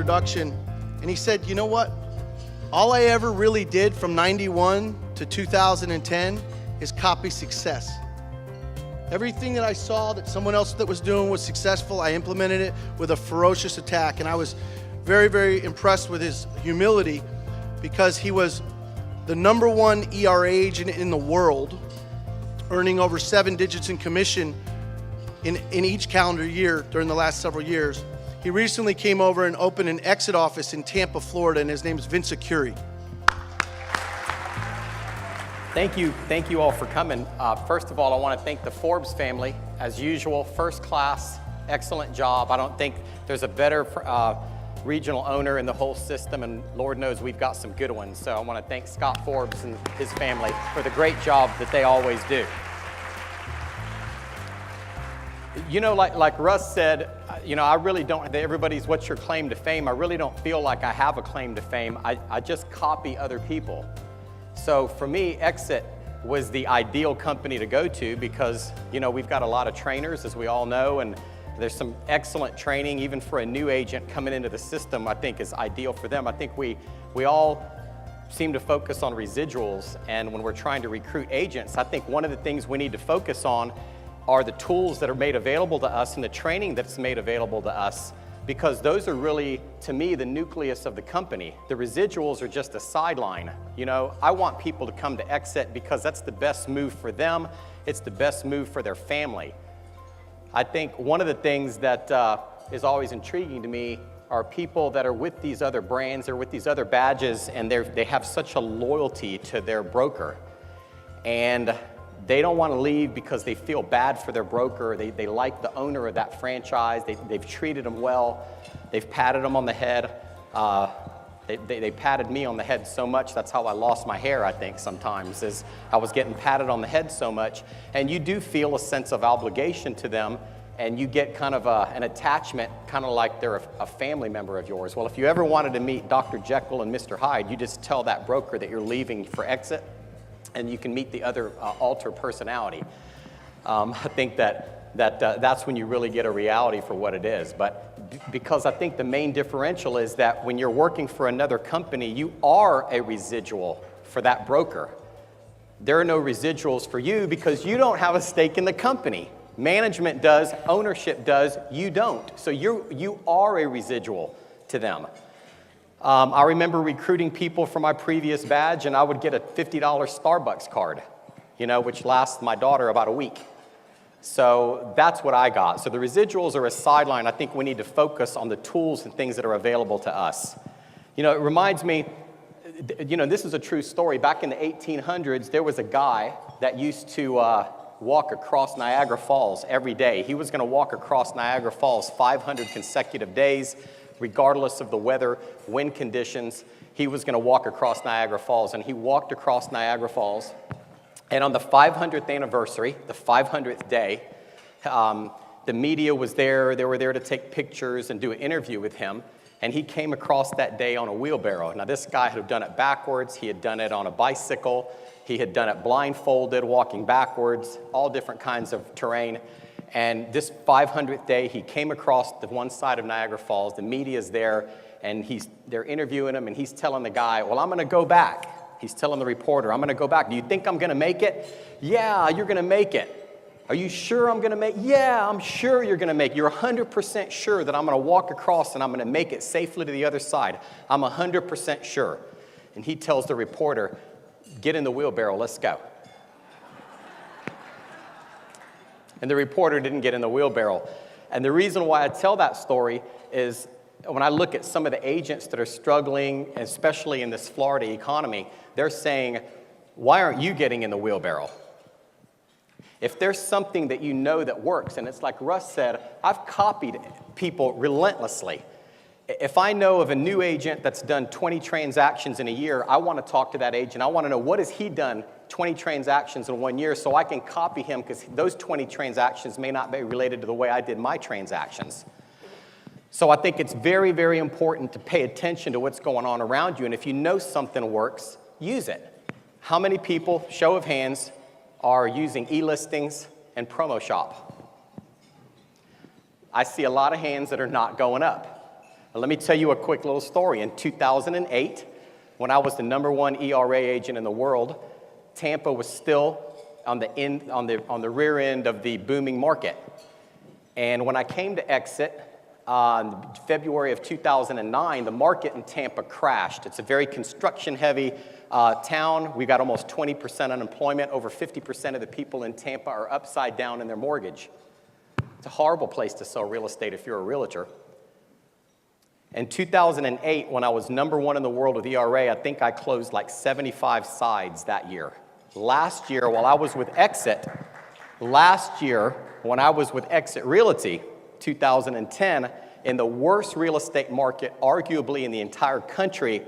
introduction, and he said, you know what? All I ever really did from 91 to 2010 is copy success. Everything that I saw that someone else that was doing was successful, I implemented it with a ferocious attack. And I was very, very impressed with his humility, because he was the #1 ERA agent in the world, earning over 7 digits in commission in each calendar year during the last several years. He recently came over and opened an exit office in Tampa, Florida, and his name is Vince Arcuri. Thank you all for coming. First of all, I want to thank the Forbes family. As usual, first class, excellent job. I don't think there's a better regional owner in the whole system, and Lord knows we've got some good ones. So I want to thank Scott Forbes and his family for the great job that they always do. You know, like Russ said, you know, I really don't, everybody's what's your claim to fame? I really don't feel like I have a claim to fame. I just copy other people. So for me, Exit was the ideal company to go to, because, you know, we've got a lot of trainers, as we all know, and there's some excellent training, even for a new agent coming into the system. I think is ideal for them. I think we all seem to focus on residuals, and when we're trying to recruit agents, I think one of the things we need to focus on are the tools that are made available to us and the training that's made available to us, because those are really, to me, the nucleus of the company. The residuals are just a sideline. You know, I want people to come to Exit because that's the best move for them. It's the best move for their family. I think one of the things that is always intriguing to me are people that are with these other brands or with these other badges, and they have such a loyalty to their broker. And they don't want to leave because they feel bad for their broker. They like the owner of that franchise. They've treated them well. They've patted them on the head. They patted me on the head so much, that's how I lost my hair, I think, sometimes, is I was getting patted on the head so much. And you do feel a sense of obligation to them, and you get kind of an attachment, kind of like they're a family member of yours. Well, if you ever wanted to meet Dr. Jekyll and Mr. Hyde, you just tell that broker that you're leaving for Exit, and you can meet the other alter personality. I think that's when you really get a reality for what it is. But because I think the main differential is that when you're working for another company, you are a residual for that broker. There are no residuals for you because you don't have a stake in the company. Management does, ownership does, you don't. So you are a residual to them. I remember recruiting people for my previous badge, and I would get a $50 Starbucks card, you know, which lasts my daughter about a week. So that's what I got. So the residuals are a sideline. I think we need to focus on the tools and things that are available to us. You know, it reminds me, you know, this is a true story. Back in the 1800s, there was a guy that used to walk across Niagara Falls every day. He was going to walk across Niagara Falls 500 consecutive days, regardless of the weather, wind conditions. He was going to walk across Niagara Falls, and he walked across Niagara Falls. And on the 500th anniversary, the 500th day, the media was there. They were there to take pictures and do an interview with him. And he came across that day on a wheelbarrow. Now, this guy had done it backwards. He had done it on a bicycle. He had done it blindfolded, walking backwards, all different kinds of terrain. And this 500th day, he came across the one side of Niagara Falls. The media's there, and they're interviewing him, and he's telling the guy, well, I'm going to go back. He's telling the reporter, I'm going to go back. Do you think I'm going to make it? Yeah, you're going to make it. Are you sure I'm going to make it? Yeah, I'm sure you're going to make it. You're 100% sure that I'm going to walk across and I'm going to make it safely to the other side. I'm 100% sure. And he tells the reporter, get in the wheelbarrow, let's go. And the reporter didn't get in the wheelbarrow. And the reason why I tell that story is when I look at some of the agents that are struggling, especially in this Florida economy, they're saying, why aren't you getting in the wheelbarrow? If there's something that you know that works, and it's like Russ said, I've copied people relentlessly. If I know of a new agent that's done 20 transactions in a year, I want to talk to that agent. I want to know, what has he done 20 transactions in 1 year, so I can copy him, because those 20 transactions may not be related to the way I did my transactions. So I think it's very, very important to pay attention to what's going on around you, and if you know something works, use it. How many people, show of hands, are using e-listings and promo shop? I see a lot of hands that are not going up. Let me tell you a quick little story. In 2008, when I was the #1 ERA agent in the world, Tampa was still on the rear end of the booming market. And when I came to exit, in February of 2009, the market in Tampa crashed. It's a very construction-heavy town. We got almost 20% unemployment. Over 50% of the people in Tampa are upside down in their mortgage. It's a horrible place to sell real estate if you're a realtor. In 2008, when I was #1 in the world with ERA, I think I closed like 75 sides that year. Last year, while I was with Exit, when I was with Exit Realty, 2010, in the worst real estate market, arguably in the entire country,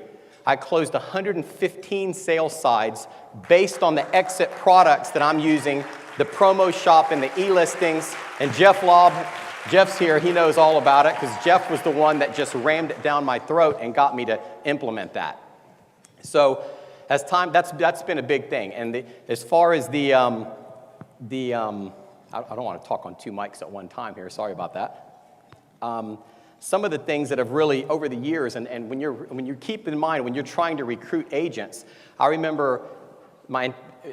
I closed 115 sales sides based on the Exit products that I'm using, the promo shop and the e-listings. And Jeff's here, he knows all about it, because Jeff was the one that just rammed it down my throat and got me to implement that. So as time, that's been a big thing. And as far as I don't want to talk on 2 mics at one time here, sorry about that. Some of the things that have really, over the years, and when you keep in mind, when you're trying to recruit agents, I remember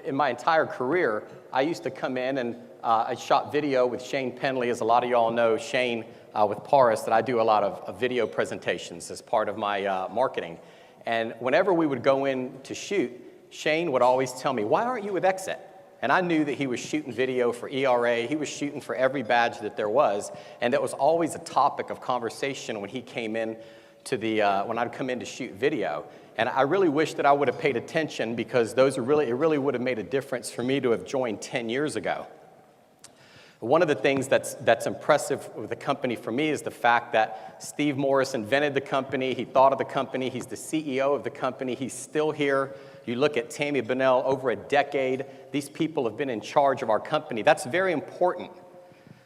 in my entire career, I used to come in and I shot video with Shane Penley. As a lot of y'all know, Shane with Paris, that I do a lot of video presentations as part of my marketing. And whenever we would go in to shoot, Shane would always tell me, "Why aren't you with Exit?" And I knew that he was shooting video for ERA. He was shooting for every badge that there was. And that was always a topic of conversation when he came in when I'd come in to shoot video. And I really wish that I would have paid attention, because it really would have made a difference for me to have joined 10 years ago. One of the things that's impressive with the company for me is the fact that Steve Morris invented the company. He thought of the company. He's the CEO of the company. He's still here. You look at Tammy Bunnell, over a decade. These people have been in charge of our company. That's very important.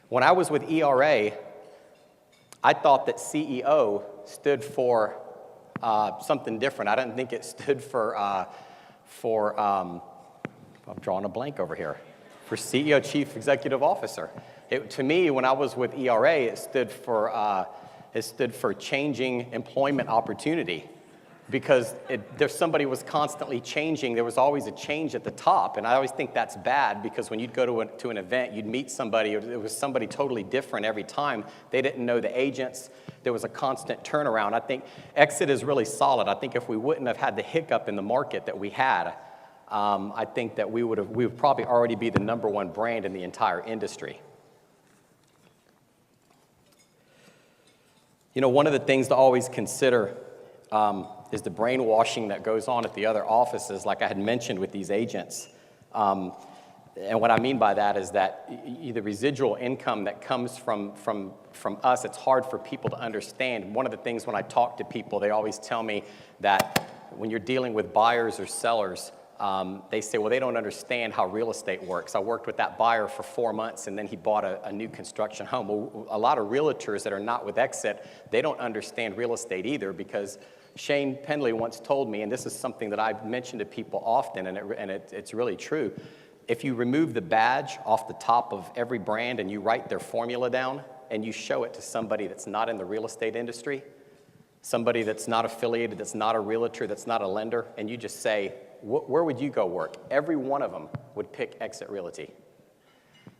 When I was with ERA, I thought that CEO stood for something different. I didn't think it stood for I'm drawing a blank over here, for CEO, Chief Executive Officer. To me, when I was with ERA, it stood for changing employment opportunity, because somebody was constantly changing. There was always a change at the top, and I always think that's bad, because when you'd go to an event, you'd meet somebody, it was somebody totally different every time. They didn't know the agents. There was a constant turnaround. I think Exit is really solid. I think if we wouldn't have had the hiccup in the market that we had, I think that we would probably already be the #1 brand in the entire industry. You know, one of the things to always consider is the brainwashing that goes on at the other offices, like I had mentioned with these agents. And what I mean by that is that the residual income that comes from us, it's hard for people to understand. One of the things when I talk to people, they always tell me that when you're dealing with buyers or sellers, they say, well, they don't understand how real estate works. I worked with that buyer for 4 months, and then he bought a new construction home. Well, a lot of realtors that are not with Exit, they don't understand real estate either, because Shane Penley once told me, and this is something that I've mentioned to people often, and it's really true. If you remove the badge off the top of every brand and you write their formula down and you show it to somebody that's not in the real estate industry, somebody that's not affiliated, that's not a realtor, that's not a lender, and you just say, where would you go work? Every one of them would pick Exit Realty.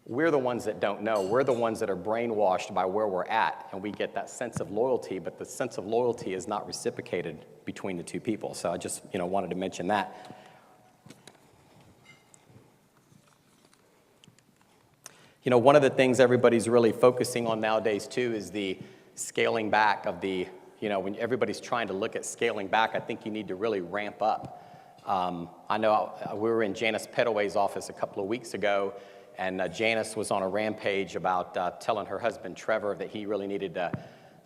We're the ones that don't know. We're the ones that are brainwashed by where we're at, and we get that sense of loyalty, but the sense of loyalty is not reciprocated between the two people. So I just wanted to mention that. One of the things everybody's really focusing on nowadays too is the scaling back of when everybody's trying to look at scaling back, I think you need to really ramp up. I know we were in Janice Pettaway's office a couple of weeks ago, and Janice was on a rampage about telling her husband Trevor that he really needed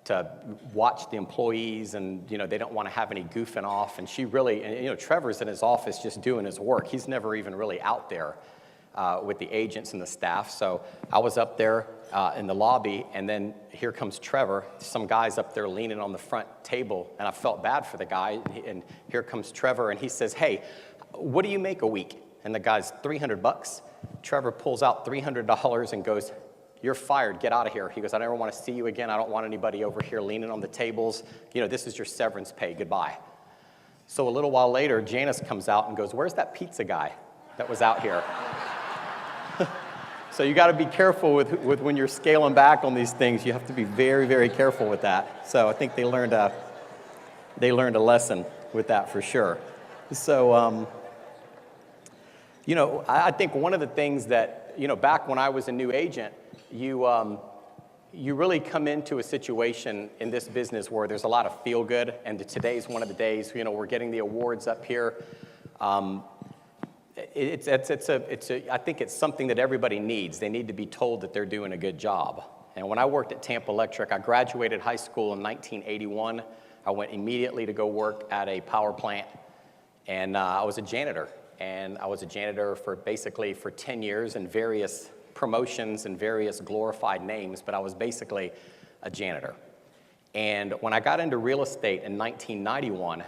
to watch the employees, and they don't want to have any goofing off. And she really, Trevor's in his office just doing his work. He's never even really out there with the agents and the staff. So I was up there in the lobby, and then here comes Trevor. Some guy's up there leaning on the front table, and I felt bad for the guy. And here comes Trevor, and he says, "Hey, what do you make a week?" And the guy's $300. Trevor pulls out $300 and goes, you're fired, get out of here. He goes, I never want to see you again. I don't want anybody over here leaning on the tables. You know, this is your severance pay, goodbye. So a little while later, Janice comes out and goes, where's that pizza guy that was out here? So you got to be careful with when you're scaling back on these things. You have to be very, very careful with that. So I think they learned a lesson with that for sure. So, you know, I think one of the things that, you know, back when I was a new agent, you really come into a situation in this business where there's a lot of feel good, and today's one of the days. You know, we're getting the awards up here. I think it's something that everybody needs. They need to be told that they're doing a good job. And when I worked at Tampa Electric, I graduated high school in 1981. I went immediately to go work at a power plant, and I was a janitor. And I was a janitor for 10 years in various promotions and various glorified names, but I was basically a janitor. And when I got into real estate in 1991,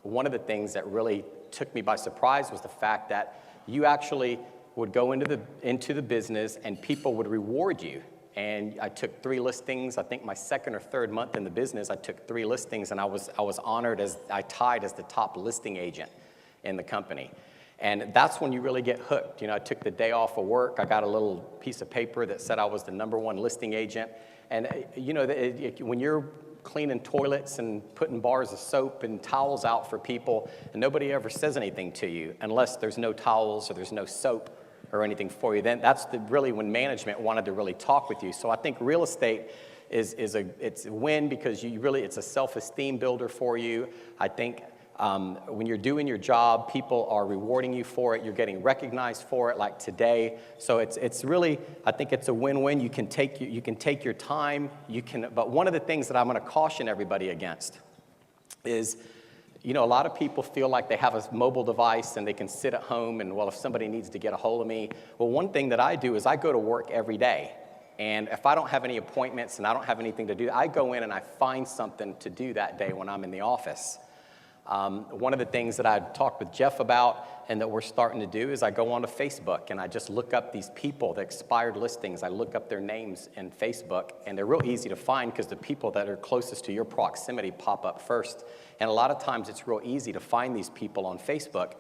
one of the things that really took me by surprise was the fact that you actually would go into the business and people would reward you. And I took 3 listings. I think my second or third month in the business, I took 3 listings, and I was honored I tied as the top listing agent in the company. And that's when you really get hooked. You know, I took the day off of work. I got a little piece of paper that said I was the #1 listing agent. And you know, when you're cleaning toilets and putting bars of soap and towels out for people, and nobody ever says anything to you unless there's no towels or there's no soap or anything for you, then that's really when management wanted to really talk with you. So I think real estate it's a win because it's a self-esteem builder for you. I think when you're doing your job, people are rewarding you for it. You're getting recognized for it, like today. So it's really, I think it's a win-win. You can take your time. But one of the things that I'm going to caution everybody against is, you know, a lot of people feel like they have a mobile device and they can sit at home and, well, if somebody needs to get a hold of me. Well, one thing that I do is I go to work every day. And if I don't have any appointments and I don't have anything to do, I go in and I find something to do that day when I'm in the office. One of the things that I talked with Jeff about and that we're starting to do is I go onto Facebook and I just look up these people, the expired listings. I look up their names in Facebook, and they're real easy to find because the people that are closest to your proximity pop up first. And a lot of times it's real easy to find these people on Facebook.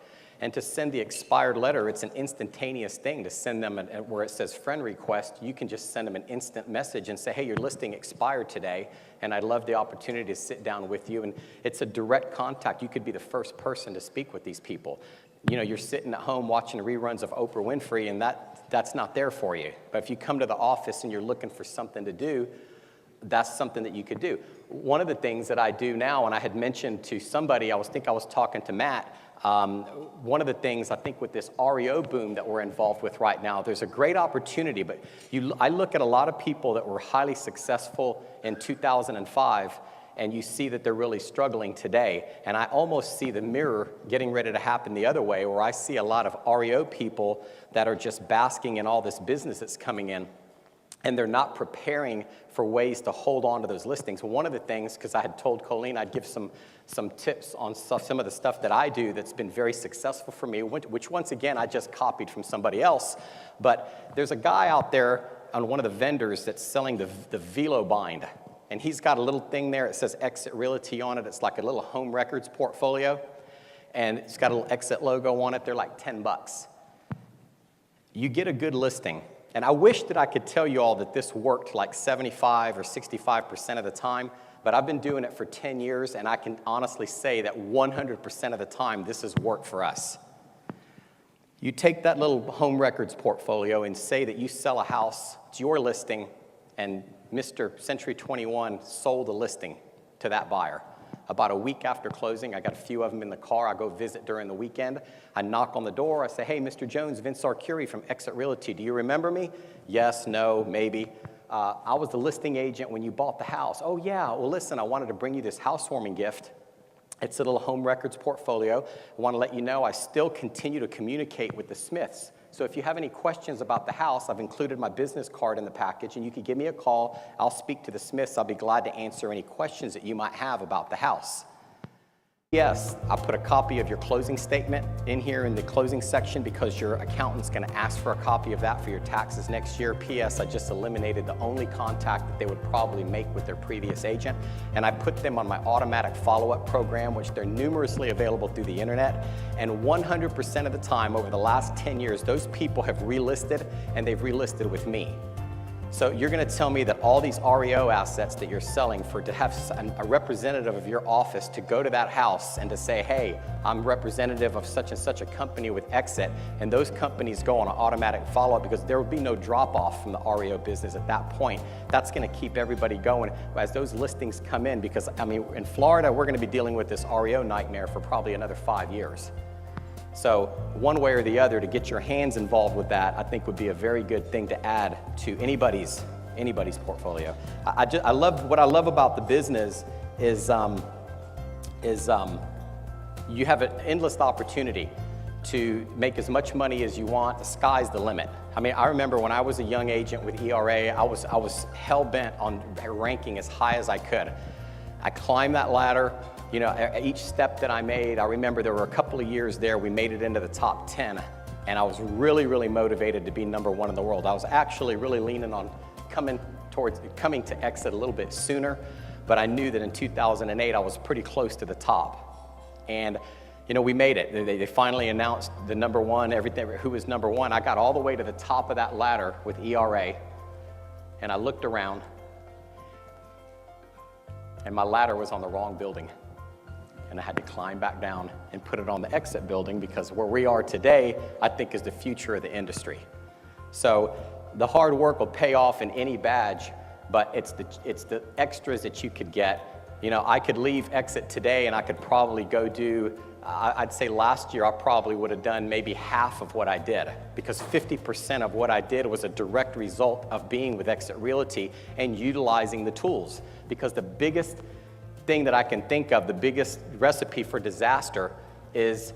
And to send the expired letter, it's an instantaneous thing to send them where it says friend request. You can just send them an instant message and say, hey, your listing expired today, and I'd love the opportunity to sit down with you. And it's a direct contact. You could be the first person to speak with these people. You know, you're sitting at home watching reruns of Oprah Winfrey, and that's not there for you. But if you come to the office and you're looking for something to do, that's something that you could do. One of the things that I do now, and I had mentioned to somebody, I was talking to Matt, one of the things I think with this REO boom that we're involved with right now, there's a great opportunity, but I look at a lot of people that were highly successful in 2005, and you see that they're really struggling today. And I almost see the mirror getting ready to happen the other way, where I see a lot of REO people that are just basking in all this business that's coming in, and they're not preparing for ways to hold on to those listings. One of the things, because I had told Colleen I'd give some tips on some of the stuff that I do that's been very successful for me, which once again, I just copied from somebody else. But there's a guy out there on one of the vendors that's selling the Velo bind. And he's got a little thing there. It says Exit Realty on it. It's like a little home records portfolio. And it's got a little Exit logo on it. They're like $10. You get a good listing. And I wish that I could tell you all that this worked like 75 or 65% of the time, but I've been doing it for 10 years, and I can honestly say that 100% of the time this has worked for us. You take that little home records portfolio and say that you sell a house, it's your listing, and Mr. Century 21 sold a listing to that buyer. About a week after closing, I got a few of them in the car. I go visit during the weekend. I knock on the door. I say, hey, Mr. Jones, Vince Arcuri from Exit Realty. Do you remember me? Yes, no, maybe. I was the listing agent when you bought the house. Oh, yeah. Well, listen, I wanted to bring you this housewarming gift. It's a little home records portfolio. I want to let you know I still continue to communicate with the Smiths. So if you have any questions about the house, I've included my business card in the package, and you can give me a call. I'll speak to the Smiths. I'll be glad to answer any questions that you might have about the house. Yes, I put a copy of your closing statement in here in the closing section because your accountant's going to ask for a copy of that for your taxes next year. P.S. I just eliminated the only contact that they would probably make with their previous agent, and I put them on my automatic follow-up program, which they're numerously available through the internet. And 100% of the time over the last 10 years, those people have relisted, and they've relisted with me. So you're going to tell me that all these REO assets that you're selling to have a representative of your office to go to that house and to say, hey, I'm representative of such and such a company with exit, and those companies go on an automatic follow-up because there will be no drop-off from the REO business at that point. That's going to keep everybody going as those listings come in because, I mean, in Florida, we're going to be dealing with this REO nightmare for probably another 5 years. So one way or the other, to get your hands involved with that, I think would be a very good thing to add to anybody's portfolio. What I love about the business is you have an endless opportunity to make as much money as you want. The sky's the limit. I mean, I remember when I was a young agent with ERA, I was hell-bent on ranking as high as I could. I climbed that ladder. You know, each step that I made, I remember there were a couple of years there we made it into the top 10, and I was really, really motivated to be #1 in the world. I was actually really leaning on coming to exit a little bit sooner, but I knew that in 2008 I was pretty close to the top. And you know, we made it. They finally announced the #1, everything, who was #1. I got all the way to the top of that ladder with ERA, and I looked around, and my ladder was on the wrong building. And I had to climb back down and put it on the exit building because where we are today, I think, is the future of the industry. So the hard work will pay off in any badge, but it's the extras that you could get. You know, I could leave exit today and I could probably go do, I'd say last year I probably would have done maybe half of what I did because 50% of what I did was a direct result of being with Exit Realty and utilizing the tools. Because the biggest thing that I can think of, the biggest recipe for disaster is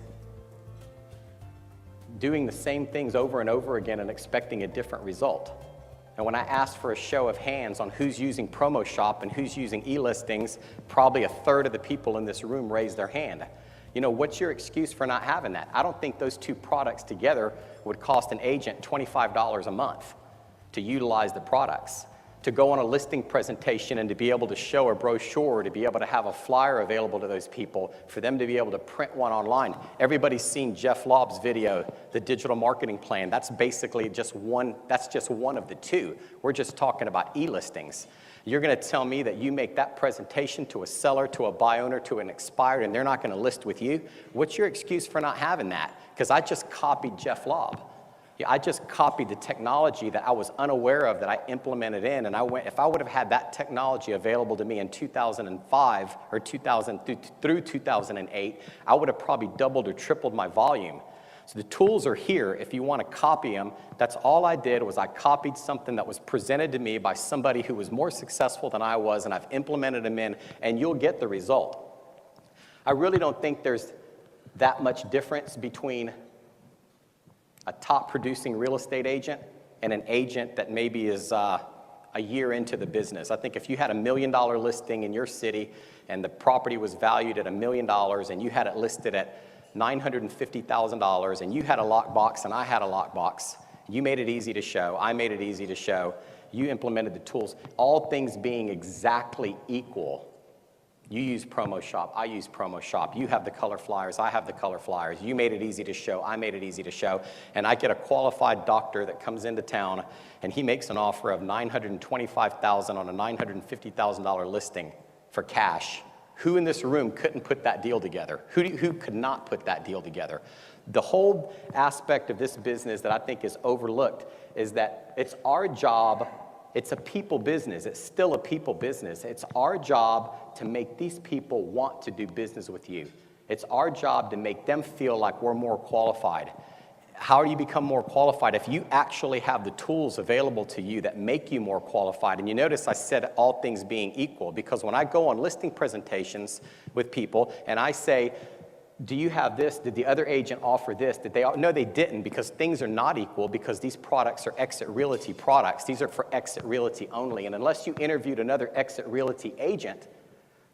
doing the same things over and over again and expecting a different result. And when I asked for a show of hands on who's using Promo Shop and who's using e-listings, probably a third of the people in this room raised their hand. You know, what's your excuse for not having that? I don't think those two products together would cost an agent $25 a month to utilize the products. To go on a listing presentation and to be able to show a brochure, to be able to have a flyer available to those people, for them to be able to print one online. Everybody's seen Jeff Lobb's video, the digital marketing plan. That's basically just one of the two. We're just talking about e-listings. You're gonna tell me that you make that presentation to a seller, to a buy owner, to an expired, and they're not gonna list with you? What's your excuse for not having that? Because I just copied Jeff Lobb. Yeah, I just copied the technology that I was unaware of that I implemented in, and if I would have had that technology available to me in 2005 or through 2008, I would have probably doubled or tripled my volume. So the tools are here if you want to copy them. That's all I did was I copied something that was presented to me by somebody who was more successful than I was, and I've implemented them in, and you'll get the result. I really don't think there's that much difference between a top producing real estate agent and an agent that maybe is a year into the business. I think if you had $1 million listing in your city and the property was valued at $1 million and you had it listed at $950,000 and you had a lockbox and I had a lockbox, you made it easy to show, I made it easy to show, you implemented the tools, all things being exactly equal. You use Promo Shop, I use Promo Shop. You have the color flyers, I have the color flyers. You made it easy to show, I made it easy to show. And I get a qualified doctor that comes into town and he makes an offer of $925,000 on a $950,000 listing for cash. Who in this room couldn't put that deal together? Who could not put that deal together? The whole aspect of this business that I think is overlooked is that it's our job. It's a people business. It's still a people business. It's our job to make these people want to do business with you. It's our job to make them feel like we're more qualified. How do you become more qualified? If you actually have the tools available to you that make you more qualified. And you notice I said all things being equal, because when I go on listing presentations with people and I say, do you have this? Did the other agent offer this? Did they? No, they didn't, because things are not equal, because these products are Exit Realty products. These are for Exit Realty only. And unless you interviewed another Exit Realty agent,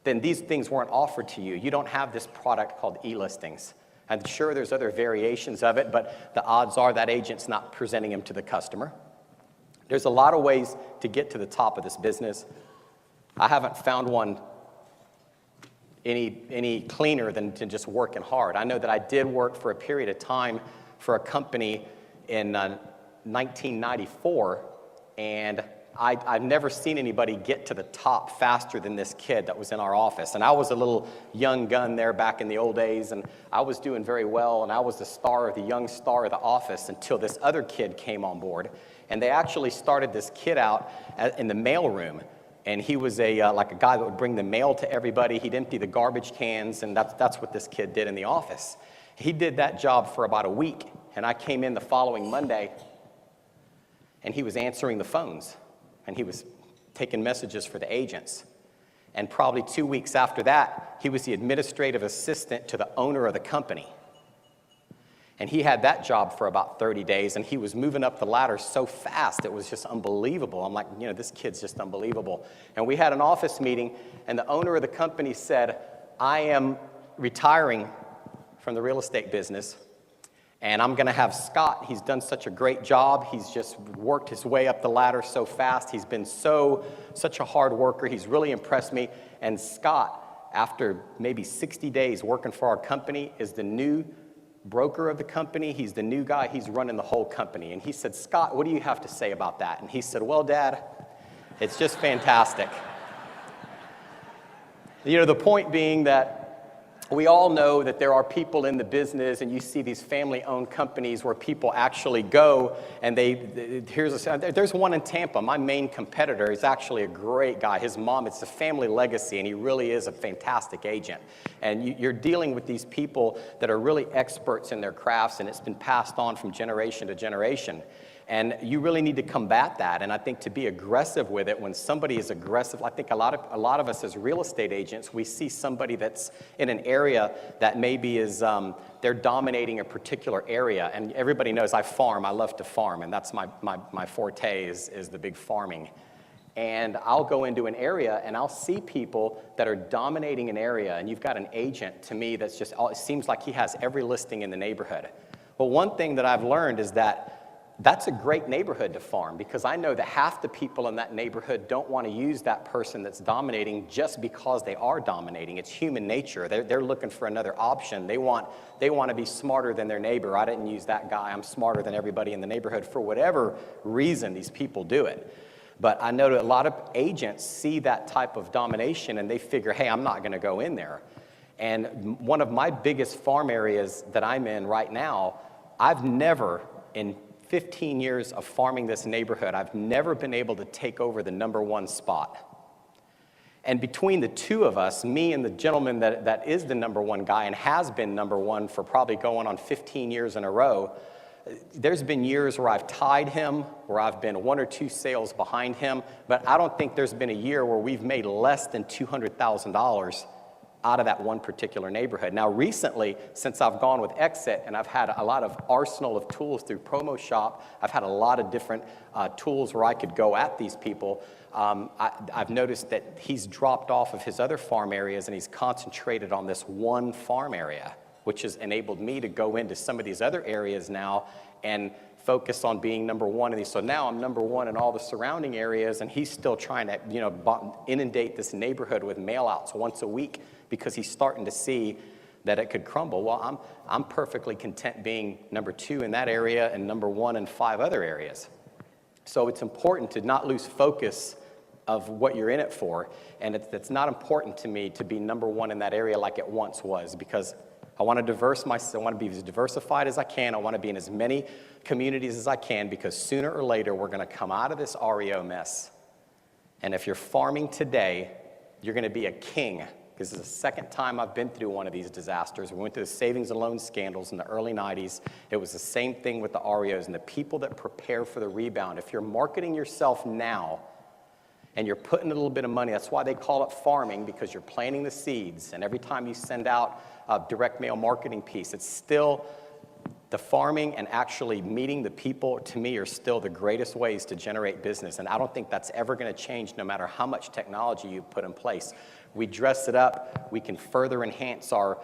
then these things weren't offered to you. You don't have this product called e-listings. And sure, there's other variations of it, but the odds are that agent's not presenting them to the customer. There's a lot of ways to get to the top of this business. I haven't found one any cleaner than just working hard. I know that I did work for a period of time for a company in 1994, and I've never seen anybody get to the top faster than this kid that was in our office. And I was a little young gun there back in the old days, and I was doing very well, and I was the young star of the office until this other kid came on board. And they actually started this kid out in the mail room. And he was like a guy that would bring the mail to everybody. He'd empty the garbage cans, and that's what this kid did in the office. He did that job for about a week, and I came in the following Monday, and he was answering the phones, and he was taking messages for the agents. And probably 2 weeks after that, he was the administrative assistant to the owner of the company. And he had that job for about 30 days, and he was moving up the ladder so fast, it was just unbelievable. I'm like, this kid's just unbelievable. And we had an office meeting, and the owner of the company said, I am retiring from the real estate business, and I'm gonna have Scott. He's done such a great job. He's just worked his way up the ladder so fast. He's been such a hard worker. He's really impressed me. And Scott, after maybe 60 days working for our company, is the new broker of the company. He's the new guy. He's running the whole company. And he said, Scott, what do you have to say about that? And he said, well, Dad, it's just fantastic. The point being that we all know that there are people in the business, and you see these family-owned companies where people actually go, and there's one in Tampa. My main competitor is actually a great guy. His mom, it's a family legacy, and he really is a fantastic agent. And you're dealing with these people that are really experts in their crafts, and it's been passed on from generation to generation. And you really need to combat that. And I think to be aggressive with it, when somebody is aggressive, I think a lot of us as real estate agents, we see somebody that's in an area that maybe is, they're dominating a particular area. And everybody knows I farm, I love to farm, and that's my forte is the big farming. And I'll go into an area and I'll see people that are dominating an area, and you've got an agent to me that's just, it seems like he has every listing in the neighborhood. But one thing that I've learned is that that's a great neighborhood to farm, because I know that half the people in that neighborhood don't want to use that person that's dominating just because they are dominating. It's human nature. They're looking for another option. They want to be smarter than their neighbor. I didn't use that guy. I'm smarter than everybody in the neighborhood. For whatever reason, these people do it. But I know that a lot of agents see that type of domination, and they figure, hey, I'm not going to go in there. And one of my biggest farm areas that I'm in right now, I've never, in 15 years of farming this neighborhood, I've never been able to take over the #1 spot. And between the two of us, me and the gentleman that is the #1 guy and has been #1 for probably going on 15 years in a row, there's been years where I've tied him, where I've been 1 or 2 sales behind him, but I don't think there's been a year where we've made less than $200,000 out of that one particular neighborhood. Now recently, since I've gone with Exit and I've had a lot of arsenal of tools through Promo Shop, I've had a lot of different tools where I could go at these people. I've noticed that he's dropped off of his other farm areas and he's concentrated on this one farm area, which has enabled me to go into some of these other areas now and focus on being #1 in these. So now I'm #1 in all the surrounding areas, and he's still trying to, inundate this neighborhood with mail-outs once a week because he's starting to see that it could crumble. Well, I'm perfectly content being #2 in that area and #1 in 5 other areas. So it's important to not lose focus of what you're in it for, and it's not important to me to be #1 in that area like it once was, because I want to I want to be as diversified as I can. I want to be in as many communities as I can, because sooner or later we're going to come out of this REO mess. And if you're farming today, you're going to be a king. This is the second time I've been through one of these disasters. We went through the savings and loan scandals in the early 90s. It was the same thing with the REOs and the people that prepare for the rebound. If you're marketing yourself now and you're putting a little bit of money, that's why they call it farming, because you're planting the seeds. And every time you send out a direct mail marketing piece, it's still The farming and actually meeting the people, to me, are still the greatest ways to generate business. And I don't think that's ever going to change no matter how much technology you put in place. We dress it up. We can further enhance our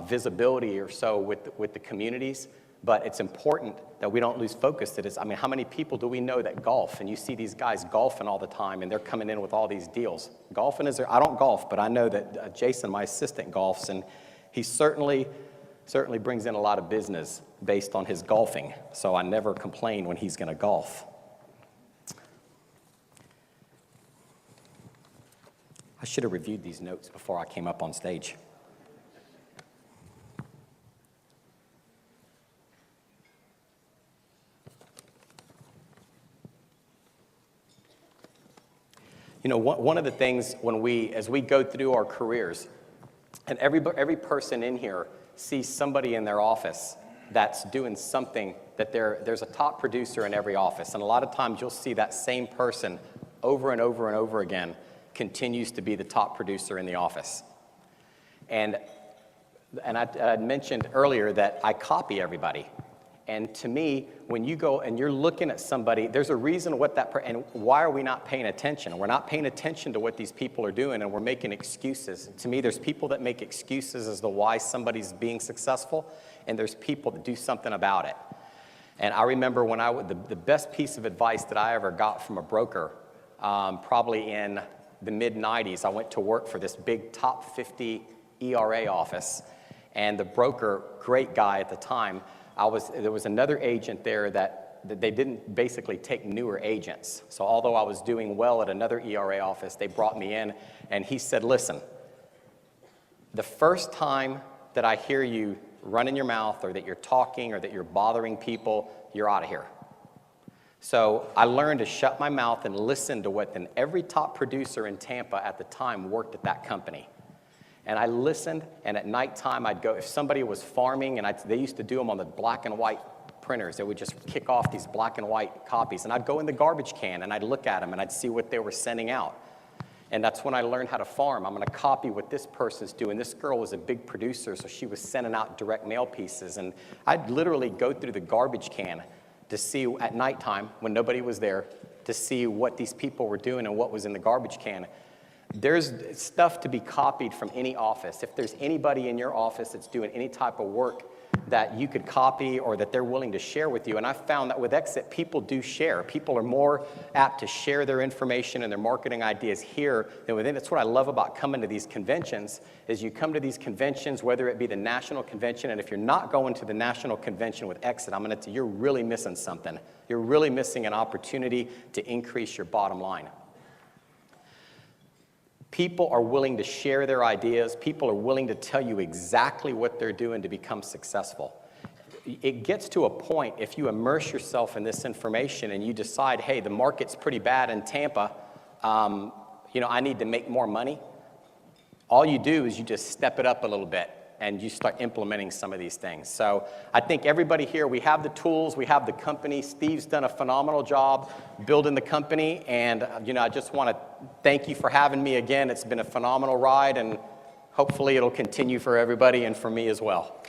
visibility or so with the communities. But it's important that we don't lose focus. That is, I mean, how many people do we know that golf? And you see these guys golfing all the time, and they're coming in with all these deals. Golfing is there. I don't golf, but I know that Jason, my assistant, golfs, and he certainly brings in a lot of business based on his golfing. So I never complain when he's going to golf. I should have reviewed these notes before I came up on stage. You know, one of the things as we go through our careers, and every person in here sees somebody in their office that's doing something that there's a top producer in every office. And a lot of times you'll see that same person over and over and over again continues to be the top producer in the office. And I mentioned earlier that I copy everybody. And to me, when you go and you're looking at somebody, there's a reason and why are we not paying attention? We're not paying attention to what these people are doing, and we're making excuses. To me, there's people that make excuses as to why somebody's being successful, and there's people that do something about it. And I remember when the best piece of advice that I ever got from a broker, probably in the mid-90s, I went to work for this big top 50 ERA office, and the broker, great guy at the time, there was another agent there that they didn't basically take newer agents. So although I was doing well at another ERA office, they brought me in, and he said, listen, the first time that I hear you running your mouth or that you're talking or that you're bothering people, you're out of here. So I learned to shut my mouth and listen to and every top producer in Tampa at the time worked at that company. And I listened, and at nighttime I'd go, if somebody was farming, and they used to do them on the black and white printers, they would just kick off these black and white copies, and I'd go in the garbage can, and I'd look at them, and I'd see what they were sending out. And that's when I learned how to farm. I'm going to copy what this person's doing. This girl was a big producer, so she was sending out direct mail pieces, and I'd literally go through the garbage can to see at nighttime, when nobody was there, to see what these people were doing and what was in the garbage can. There's stuff to be copied from any office. If there's anybody in your office that's doing any type of work that you could copy or that they're willing to share with you, and I've found that with Exit, people do share. People are more apt to share their information and their marketing ideas here than within. That's what I love about coming to these conventions, is you come to these conventions, whether it be the national convention, and if you're not going to the national convention with Exit, I'm going to tell you, you're really missing something. You're really missing an opportunity to increase your bottom line. People are willing to share their ideas. People are willing to tell you exactly what they're doing to become successful. It gets to a point, if you immerse yourself in this information and you decide, hey, the market's pretty bad in Tampa, I need to make more money. All you do is you just step it up a little bit and you start implementing some of these things. So I think everybody here, we have the tools, we have the company. Steve's done a phenomenal job building the company, and I just want to thank you for having me again. It's been a phenomenal ride, and hopefully it'll continue for everybody and for me as well.